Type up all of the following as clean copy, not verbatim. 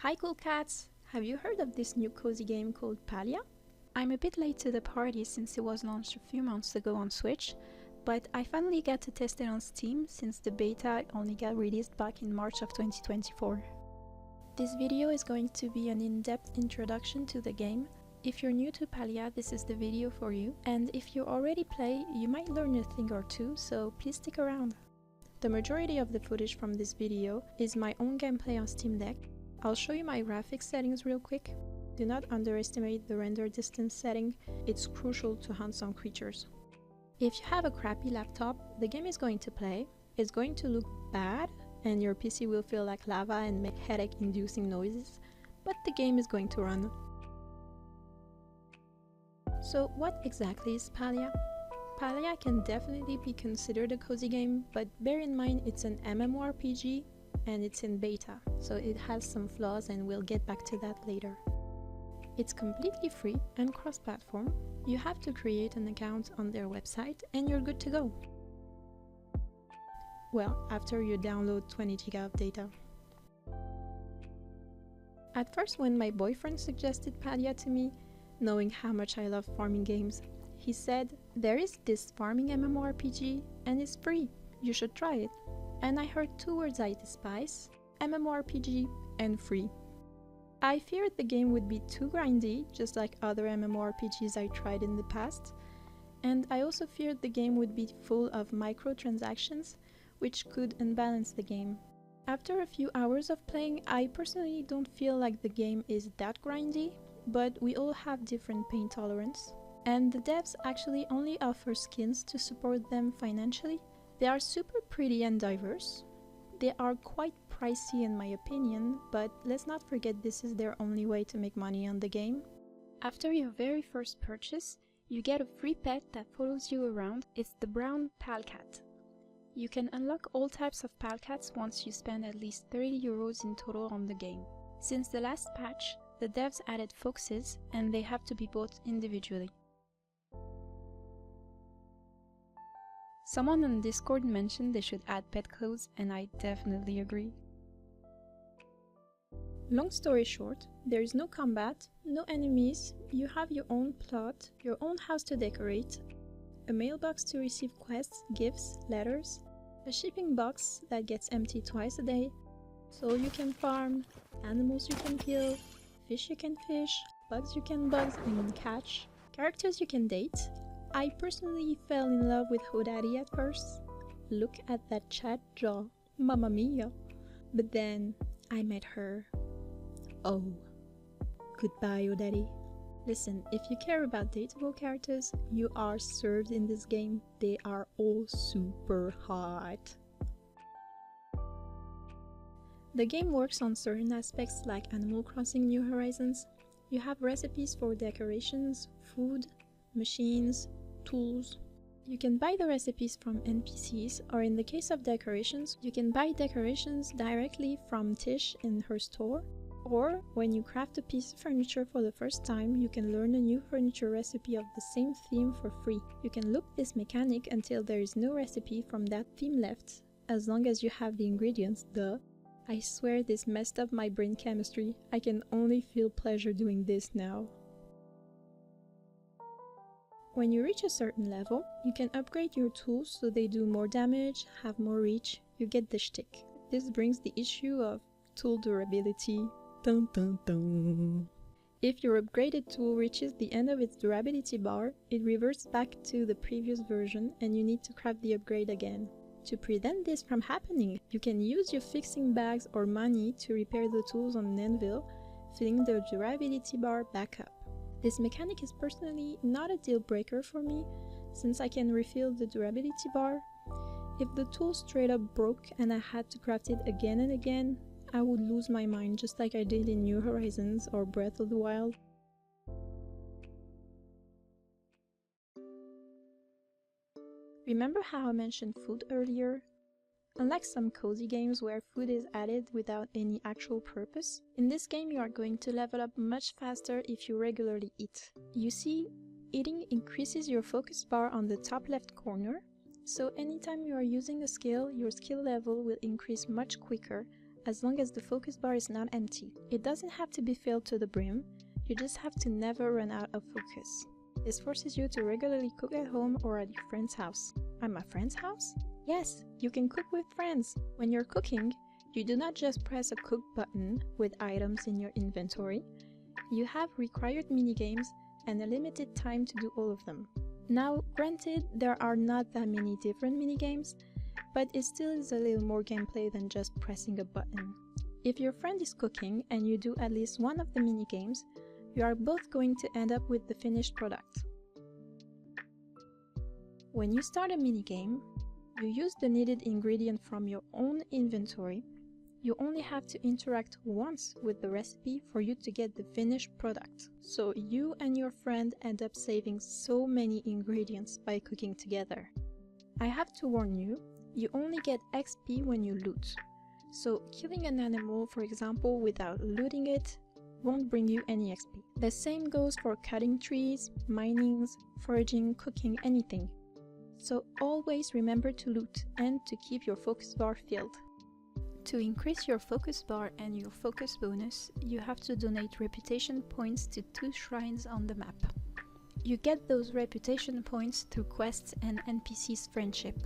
Hi cool cats! Have you heard of this new cozy game called Palia? I'm a bit late to the party since it was launched a few months ago on Switch, but I finally got to test it on Steam since the beta only got released back in March of 2024. This video is going to be an in-depth introduction to the game. If you're new to Palia, this is the video for you, and if you already play, you might learn a thing or two, so please stick around. The majority of the footage from this video is my own gameplay on Steam Deck. I'll show you my graphics settings real quick. Do not underestimate the render distance setting, it's crucial to hunt some creatures. If you have a crappy laptop, the game is going to play, it's going to look bad, and your PC will feel like lava and make headache-inducing noises, but the game is going to run. So what exactly is Palia? Palia can definitely be considered a cozy game, but bear in mind it's an MMORPG and it's in beta, so it has some flaws and we'll get back to that later. It's completely free and cross-platform. You have to create an account on their website and you're good to go. Well, after you download 20 GB of data. At first, when my boyfriend suggested Palia to me, knowing how much I love farming games, he said, "There is this farming MMORPG and it's free, you should try it." And I heard two words I despise, MMORPG and free. I feared the game would be too grindy, just like other MMORPGs I tried in the past, and I also feared the game would be full of microtransactions, which could unbalance the game. After a few hours of playing, I personally don't feel like the game is that grindy, but we all have different pain tolerance, and the devs actually only offer skins to support them financially. They are super pretty and diverse. They are quite pricey in my opinion, but let's not forget this is their only way to make money on the game. After your very first purchase, you get a free pet that follows you around. It's the brown Palcat. You can unlock all types of Palcats once you spend at least 30 euros in total on the game. Since the last patch, the devs added foxes and they have to be bought individually. Someone on Discord mentioned they should add pet clothes, and I definitely agree. Long story short, there is no combat, no enemies, you have your own plot, your own house to decorate, a mailbox to receive quests, gifts, letters, a shipping box that gets emptied twice a day, soul you can farm, animals you can kill, fish you can fish, bugs you can catch, characters you can date. I personally fell in love with Hodaddy at first. Look at that chat jaw, mamma mia. But then I met her. Oh, goodbye Hodaddy. Listen, if you care about dateable characters, you are served in this game. They are all super hot. The game works on certain aspects like Animal Crossing New Horizons. You have recipes for decorations, food, machines, tools. You can buy the recipes from NPCs, or in the case of decorations, you can buy decorations directly from Tish in her store, or when you craft a piece of furniture for the first time, you can learn a new furniture recipe of the same theme for free. You can loop this mechanic until there is no recipe from that theme left, as long as you have the ingredients, duh. I swear this messed up my brain chemistry. I can only feel pleasure doing this now. When you reach a certain level, you can upgrade your tools so they do more damage, have more reach, you get the shtick. This brings the issue of tool durability. Dun, dun, dun. If your upgraded tool reaches the end of its durability bar, it reverts back to the previous version and you need to craft the upgrade again. To prevent this from happening, you can use your fixing bags or money to repair the tools on an anvil, filling the durability bar back up. This mechanic is personally not a deal breaker for me, since I can refill the durability bar. If the tool straight up broke and I had to craft it again and again, I would lose my mind just like I did in New Horizons or Breath of the Wild. Remember how I mentioned food earlier? Unlike some cozy games where food is added without any actual purpose, in this game you are going to level up much faster if you regularly eat. You see, eating increases your focus bar on the top left corner, so anytime you are using a skill, your skill level will increase much quicker, as long as the focus bar is not empty. It doesn't have to be filled to the brim, you just have to never run out of focus. This forces you to regularly cook at home or at your friend's house. At my friend's house? Yes, you can cook with friends. When you're cooking, you do not just press a cook button with items in your inventory. You have required minigames and a limited time to do all of them. Now, granted, there are not that many different minigames, but it still is a little more gameplay than just pressing a button. If your friend is cooking and you do at least one of the minigames, you are both going to end up with the finished product. When you start a minigame, you use the needed ingredient from your own inventory. You only have to interact once with the recipe for you to get the finished product. So you and your friend end up saving so many ingredients by cooking together. I have to warn you, you only get XP when you loot. So killing an animal, for example, without looting it, won't bring you any XP. The same goes for cutting trees, mining, foraging, cooking, anything. So always remember to loot and to keep your focus bar filled. To increase your focus bar and your focus bonus, you have to donate reputation points to 2 shrines on the map. You get those reputation points through quests and NPCs friendship.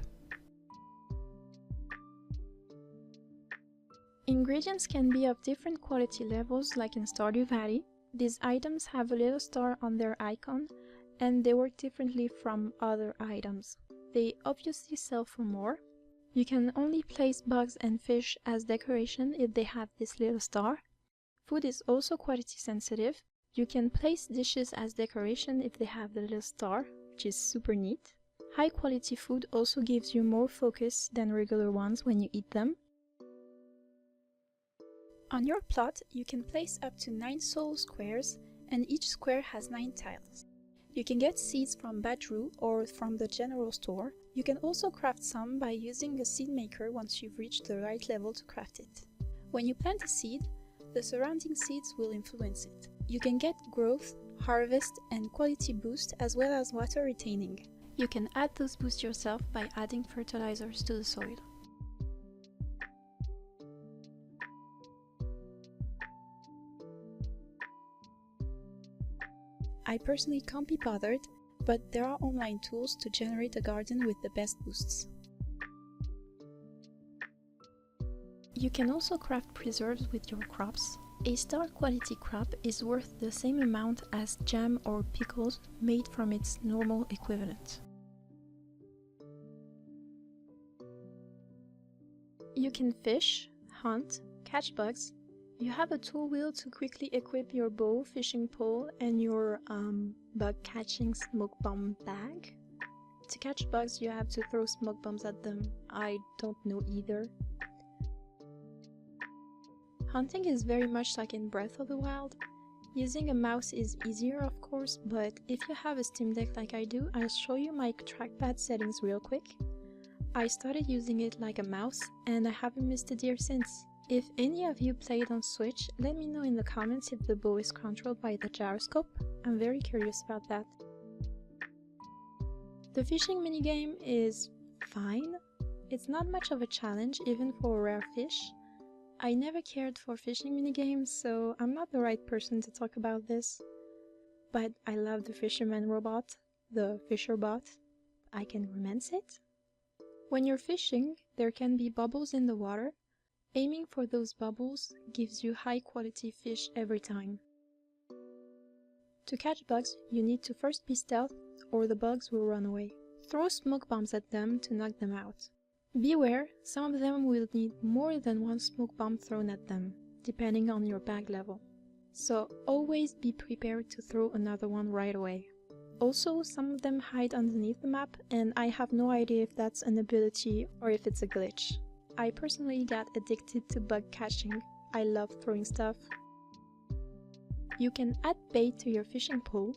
Ingredients can be of different quality levels, like in Stardew Valley. These items have a little star on their icon, and they work differently from other items. They obviously sell for more. You can only place bugs and fish as decoration if they have this little star. Food is also quality sensitive. You can place dishes as decoration if they have the little star, which is super neat. High quality food also gives you more focus than regular ones when you eat them. On your plot, you can place up to 9 soul squares, and each square has 9 tiles. You can get seeds from Badru or from the general store. You can also craft some by using a seed maker once you've reached the right level to craft it. When you plant a seed, the surrounding seeds will influence it. You can get growth, harvest, and quality boost as well as water retaining. You can add those boosts yourself by adding fertilizers to the soil. I personally can't be bothered, but there are online tools to generate a garden with the best boosts. You can also craft preserves with your crops. A star quality crop is worth the same amount as jam or pickles made from its normal equivalent. You can fish, hunt, catch bugs. You have a tool wheel to quickly equip your bow, fishing pole, and your bug catching smoke bomb bag. To catch bugs, you have to throw smoke bombs at them. I don't know either. Hunting is very much like in Breath of the Wild. Using a mouse is easier, of course, but if you have a Steam Deck like I do, I'll show you my trackpad settings real quick. I started using it like a mouse, and I haven't missed a deer since. If any of you played on Switch, let me know in the comments if the bow is controlled by the gyroscope. I'm very curious about that. The fishing minigame is fine. It's not much of a challenge, even for rare fish. I never cared for fishing minigames, so I'm not the right person to talk about this. But I love the fisherman robot, the fisherbot. I can romance it. When you're fishing, there can be bubbles in the water. Aiming for those bubbles gives you high quality fish every time. To catch bugs, you need to first be stealth or the bugs will run away. Throw smoke bombs at them to knock them out. Beware, some of them will need more than one smoke bomb thrown at them, depending on your bag level. So always be prepared to throw another one right away. Also, some of them hide underneath the map, and I have no idea if that's an ability or if it's a glitch. I personally got addicted to bug catching. I love throwing stuff. You can add bait to your fishing pole.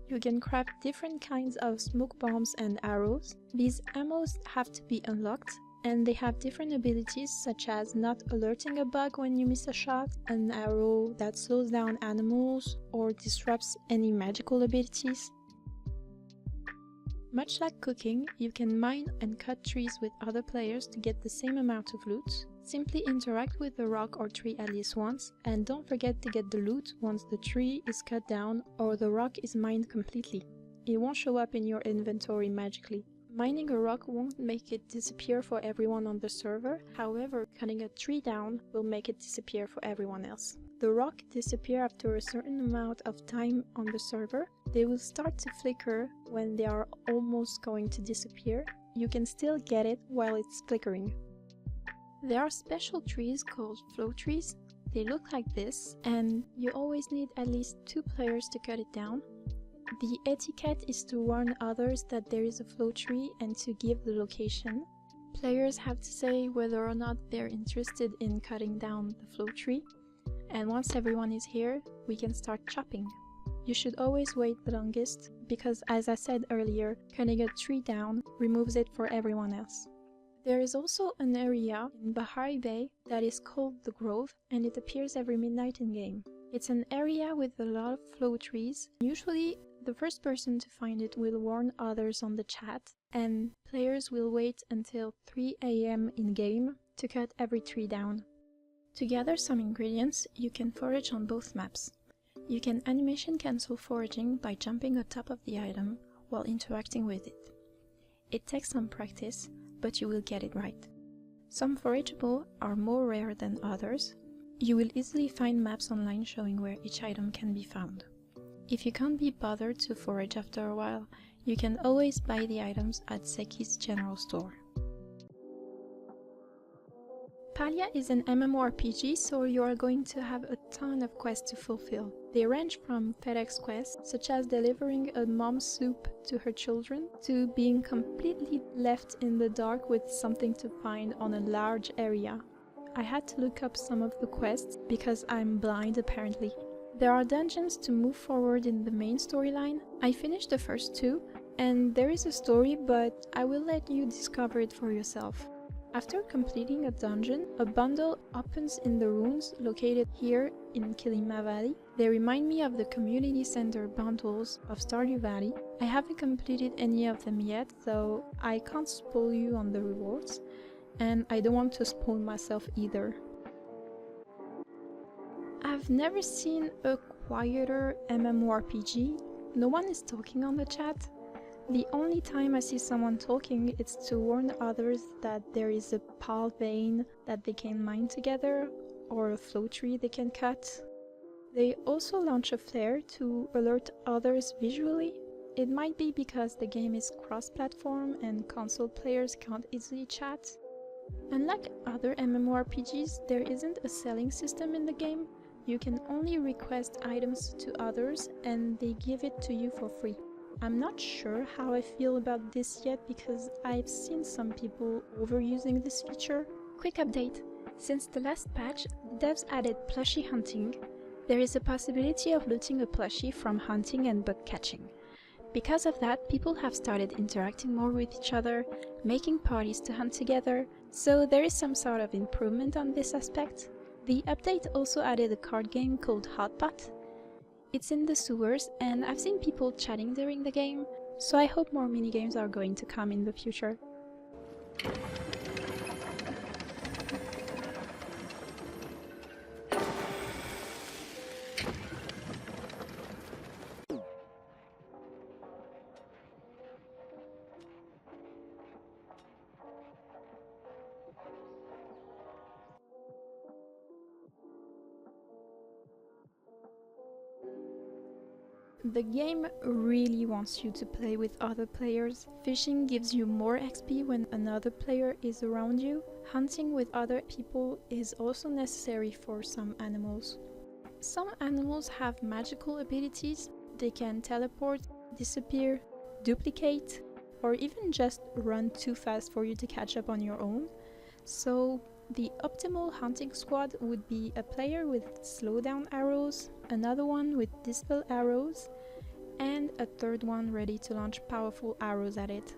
You can craft different kinds of smoke bombs and arrows. These ammos have to be unlocked, and they have different abilities such as not alerting a bug when you miss a shot, an arrow that slows down animals or disrupts any magical abilities. Much like cooking, you can mine and cut trees with other players to get the same amount of loot. Simply interact with the rock or tree at least once, and don't forget to get the loot once the tree is cut down or the rock is mined completely. It won't show up in your inventory magically. Mining a rock won't make it disappear for everyone on the server, however, cutting a tree down will make it disappear for everyone else. The rock disappear after a certain amount of time on the server. They will start to flicker when they are almost going to disappear. You can still get it while it's flickering. There are special trees called flow trees. They look like this, and you always need at least 2 players to cut it down. The etiquette is to warn others that there is a flow tree and to give the location. Players have to say whether or not they're interested in cutting down the flow tree, and once everyone is here, we can start chopping. You should always wait the longest, because as I said earlier, cutting a tree down removes it for everyone else. There is also an area in Bahari Bay that is called the Grove, and it appears every midnight in game. It's an area with a lot of flow trees. Usually, the first person to find it will warn others on the chat, and players will wait until 3 AM in game to cut every tree down. To gather some ingredients, you can forage on both maps. You can animation cancel foraging by jumping on top of the item while interacting with it. It takes some practice, but you will get it right. Some forageable are more rare than others. You will easily find maps online showing where each item can be found. If you can't be bothered to forage after a while, you can always buy the items at Seki's general store. Palia is an MMORPG, so you are going to have a ton of quests to fulfill. They range from FedEx quests, such as delivering a mom's soup to her children, to being completely left in the dark with something to find on a large area. I had to look up some of the quests because I'm blind apparently. There are dungeons to move forward in the main storyline. I finished the first 2, and there is a story, but I will let you discover it for yourself. After completing a dungeon, a bundle opens in the ruins located here in Kilima Valley. They remind me of the community center bundles of Stardew Valley. I haven't completed any of them yet, so I can't spoil you on the rewards, and I don't want to spoil myself either. I've never seen a quieter MMORPG. No one is talking on the chat. The only time I see someone talking is to warn others that there is a pal vein that they can mine together, or a flow tree they can cut. They also launch a flare to alert others visually. It might be because the game is cross-platform and console players can't easily chat. Unlike other MMORPGs, there isn't a selling system in the game. You can only request items to others and they give it to you for free. I'm not sure how I feel about this yet because I've seen some people overusing this feature. Quick update. Since the last patch, the devs added Plushie Hunting. There is a possibility of looting a plushie from hunting and bug catching. Because of that, people have started interacting more with each other, making parties to hunt together, so there is some sort of improvement on this aspect. The update also added a card game called Hotpot. It's in the sewers, and I've seen people chatting during the game, so I hope more minigames are going to come in the future. The game really wants you to play with other players. Fishing gives you more XP when another player is around you. Hunting with other people is also necessary for some animals. Some animals have magical abilities. They can teleport, disappear, duplicate, or even just run too fast for you to catch up on your own. So the optimal hunting squad would be a player with slowdown arrows, another one with dispel arrows, and a third one ready to launch powerful arrows at it.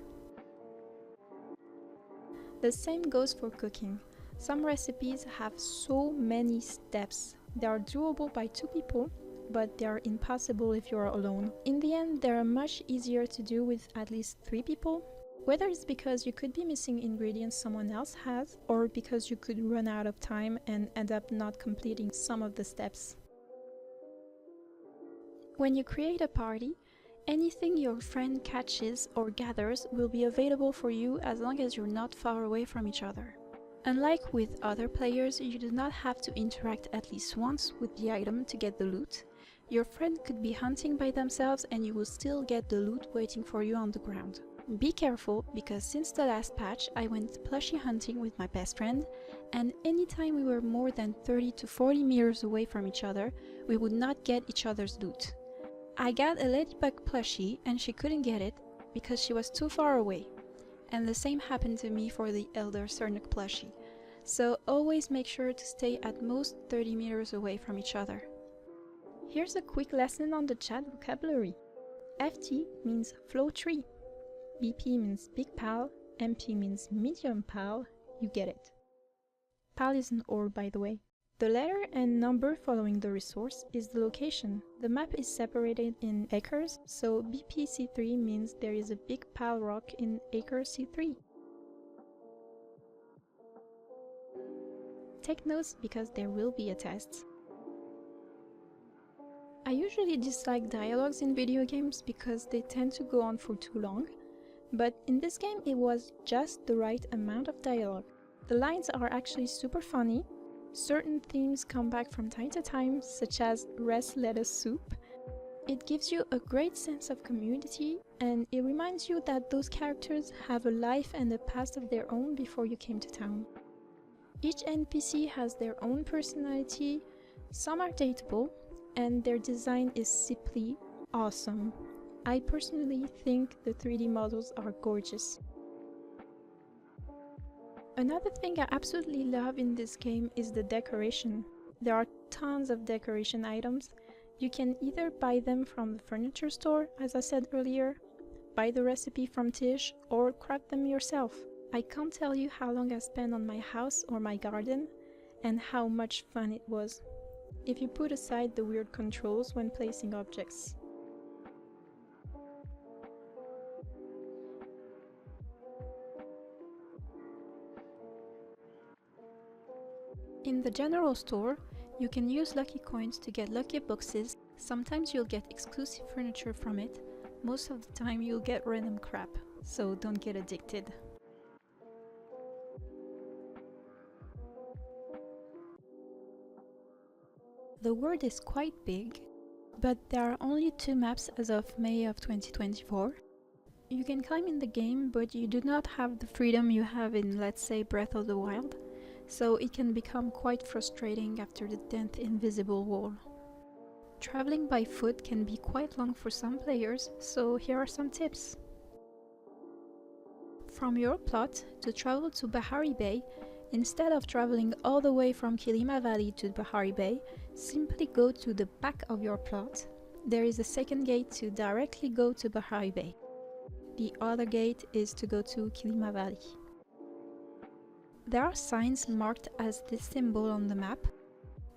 The same goes for cooking. Some recipes have so many steps. They are doable by 2 people, but they are impossible if you are alone. In the end, they are much easier to do with at least 3 people. Whether it's because you could be missing ingredients someone else has, or because you could run out of time and end up not completing some of the steps. When you create a party, anything your friend catches or gathers will be available for you as long as you're not far away from each other. Unlike with other players, you do not have to interact at least once with the item to get the loot. Your friend could be hunting by themselves and you will still get the loot waiting for you on the ground. Be careful, because since the last patch I went plushie hunting with my best friend, and anytime we were more than 30 to 40 meters away from each other, we would not get each other's loot. I got a ladybug plushie and she couldn't get it because she was too far away. And the same happened to me for the Elder Cernuc plushie. So always make sure to stay at most 30 meters away from each other. Here's a quick lesson on the chat vocabulary. FT means flow tree. BP means big pal, MP means medium pal, you get it. Pal is an ore, by the way. The letter and number following the resource is the location. The map is separated in acres, so BP-C3 means there is a big pal rock in acre C3. Take notes because there will be a test. I usually dislike dialogues in video games because they tend to go on for too long. But in this game it was just the right amount of dialogue. The lines are actually super funny. Certain themes come back from time to time, such as res lettuce soup. It gives you a great sense of community, and it reminds you that those characters have a life and a past of their own before you came to town. Each NPC has their own personality, some are dateable, and their design is simply awesome. I personally think the 3D models are gorgeous. Another thing I absolutely love in this game is the decoration. There are tons of decoration items. You can either buy them from the furniture store, as I said earlier, buy the recipe from Tish, or craft them yourself. I can't tell you how long I spent on my house or my garden, and how much fun it was, if you put aside the weird controls when placing objects. In the general store, you can use lucky coins to get lucky boxes. Sometimes you'll get exclusive furniture from it. Most of the time you'll get random crap, so don't get addicted. The world is quite big, but there are only 2 maps as of May of 2024. You can climb in the game, but you do not have the freedom you have in, let's say, Breath of the Wild. So it can become quite frustrating after the 10th invisible wall. Traveling by foot can be quite long for some players, so here are some tips. From your plot, to travel to Bahari Bay, instead of traveling all the way from Kilima Valley to Bahari Bay, simply go to the back of your plot. There is a second gate to directly go to Bahari Bay. The other gate is to go to Kilima Valley. There are signs marked as this symbol on the map.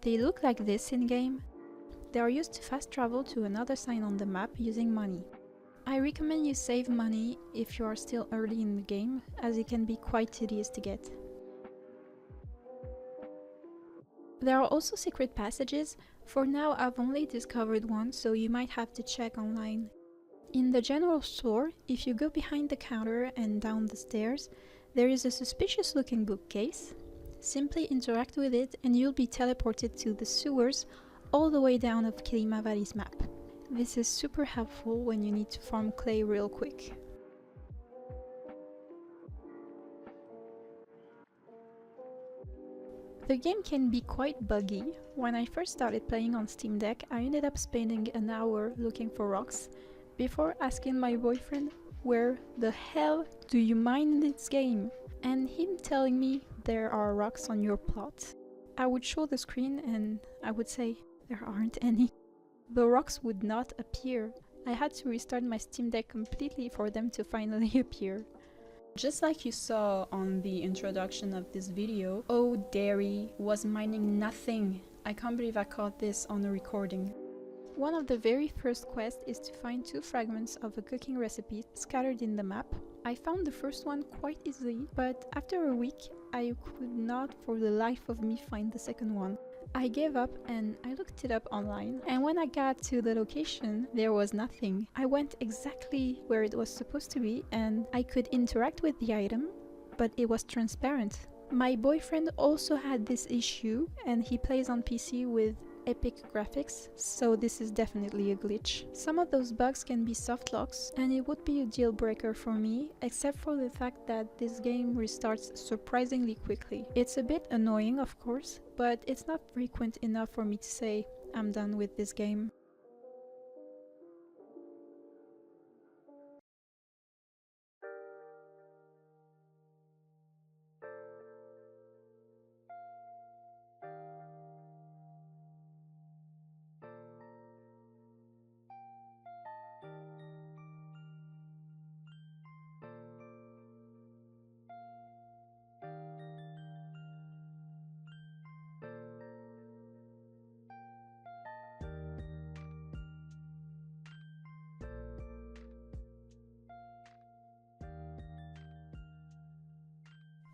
They look like this in-game. They are used to fast travel to another sign on the map using money. I recommend you save money if you are still early in the game, as it can be quite tedious to get. There are also secret passages. For now I've only discovered one, so you might have to check online. In the general store, if you go behind the counter and down the stairs, there is a suspicious looking bookcase. Simply interact with it and you'll be teleported to the sewers all the way down of Kilima Valley's map. This is super helpful when you need to farm clay real quick. The game can be quite buggy. When I first started playing on Steam Deck, I ended up spending an hour looking for rocks before asking my boyfriend, "Where the hell do you mine in this game?" And him telling me there are rocks on your plot. I would show the screen and I would say there aren't any. The rocks would not appear. I had to restart my Steam Deck completely for them to finally appear. Just like you saw on the introduction of this video, Oh Dairy was mining nothing. I can't believe I caught this on a recording. One of the very first quests is to find 2 fragments of a cooking recipe scattered in the map. I found the first one quite easily, but after a week I could not for the life of me find the second one. I gave up and I looked it up online, and when I got to the location, there was nothing. I went exactly where it was supposed to be and I could interact with the item, but it was transparent. My boyfriend also had this issue and he plays on PC with epic graphics, so this is definitely a glitch. Some of those bugs can be soft locks and it would be a deal breaker for me, except for the fact that this game restarts surprisingly quickly. It's a bit annoying, of course, but it's not frequent enough for me to say I'm done with this game.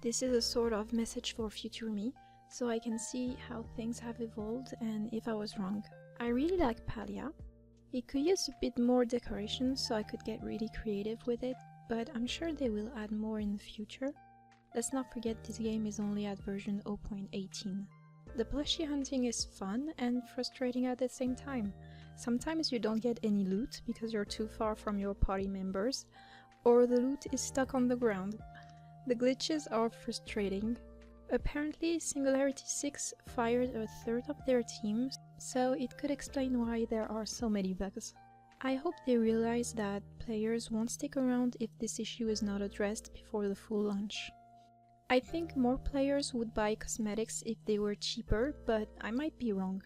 This is a sort of message for future me, so I can see how things have evolved and if I was wrong. I really like Palia. It could use a bit more decoration so I could get really creative with it, but I'm sure they will add more in the future. Let's not forget this game is only at version 0.18. The Plushie Hunting is fun and frustrating at the same time. Sometimes you don't get any loot because you're too far from your party members, or the loot is stuck on the ground. The glitches are frustrating. Apparently, Singularity 6 fired a third of their team, so it could explain why there are so many bugs. I hope they realize that players won't stick around if this issue is not addressed before the full launch. I think more players would buy cosmetics if they were cheaper, but I might be wrong.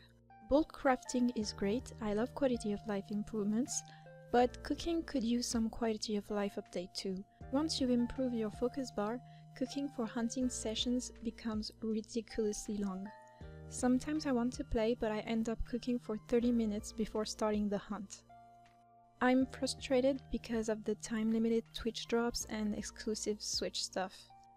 Bulk crafting is great, I love quality of life improvements, but cooking could use some quality of life update too. Once you improve your focus bar, cooking for hunting sessions becomes ridiculously long. Sometimes I want to play, but I end up cooking for 30 minutes before starting the hunt. I'm frustrated because of the time-limited Twitch drops and exclusive Switch stuff.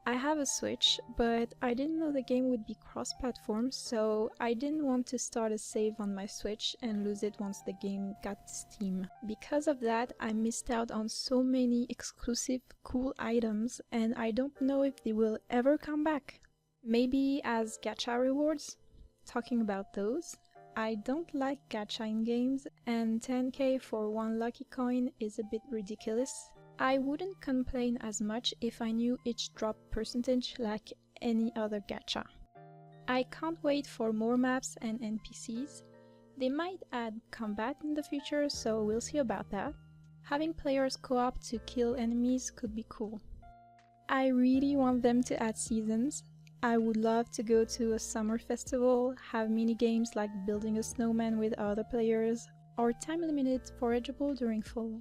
I have a Switch, but I didn't know the game would be cross-platform, so I didn't want to start a save on my Switch and lose it once the game got to Steam. Because of that, I missed out on so many exclusive cool items, and I don't know if they will ever come back. Maybe as gacha rewards? Talking about those, I don't like gacha in games, and 10k for one lucky coin is a bit ridiculous. I wouldn't complain as much if I knew each drop percentage like any other gacha. I can't wait for more maps and NPCs. They might add combat in the future, so we'll see about that. Having players co-op to kill enemies could be cool. I really want them to add seasons. I would love to go to a summer festival, have minigames like building a snowman with other players, or time-limited Forageable during fall.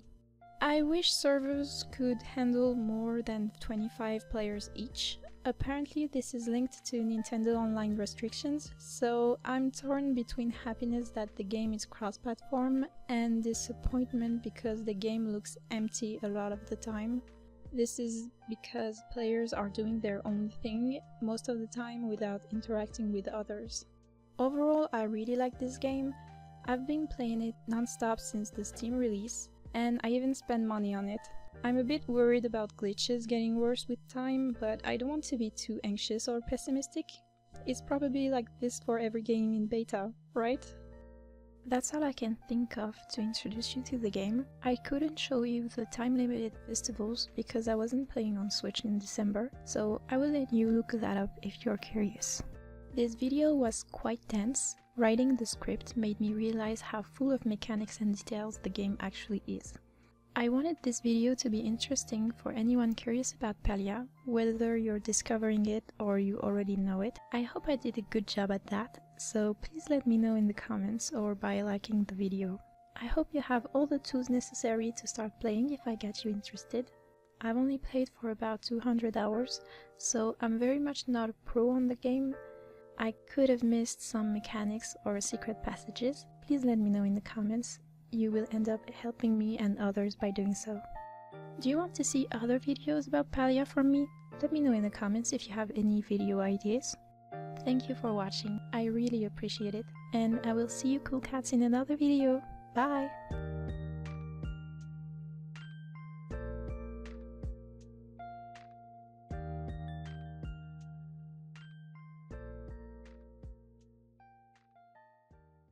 I wish servers could handle more than 25 players each. Apparently this is linked to Nintendo Online restrictions, so I'm torn between happiness that the game is cross-platform and disappointment because the game looks empty a lot of the time. This is because players are doing their own thing most of the time without interacting with others. Overall, I really like this game. I've been playing it non-stop since the Steam release, and I even spend money on it. I'm a bit worried about glitches getting worse with time, but I don't want to be too anxious or pessimistic. It's probably like this for every game in beta, right? That's all I can think of to introduce you to the game. I couldn't show you the time-limited festivals because I wasn't playing on Switch in December, so I will let you look that up if you're curious. This video was quite dense. Writing the script made me realize how full of mechanics and details the game actually is. I wanted this video to be interesting for anyone curious about Palia, whether you're discovering it or you already know it. I hope I did a good job at that, so please let me know in the comments or by liking the video. I hope you have all the tools necessary to start playing if I get you interested. I've only played for about 200 hours, so I'm very much not a pro on the game. I could have missed some mechanics or secret passages. please let me know in the comments. You will end up helping me and others by doing so. Do you want to see other videos about Palia from me? Let me know in the comments if you have any video ideas. Thank you for watching, I really appreciate it, and I will see you cool cats in another video. Bye!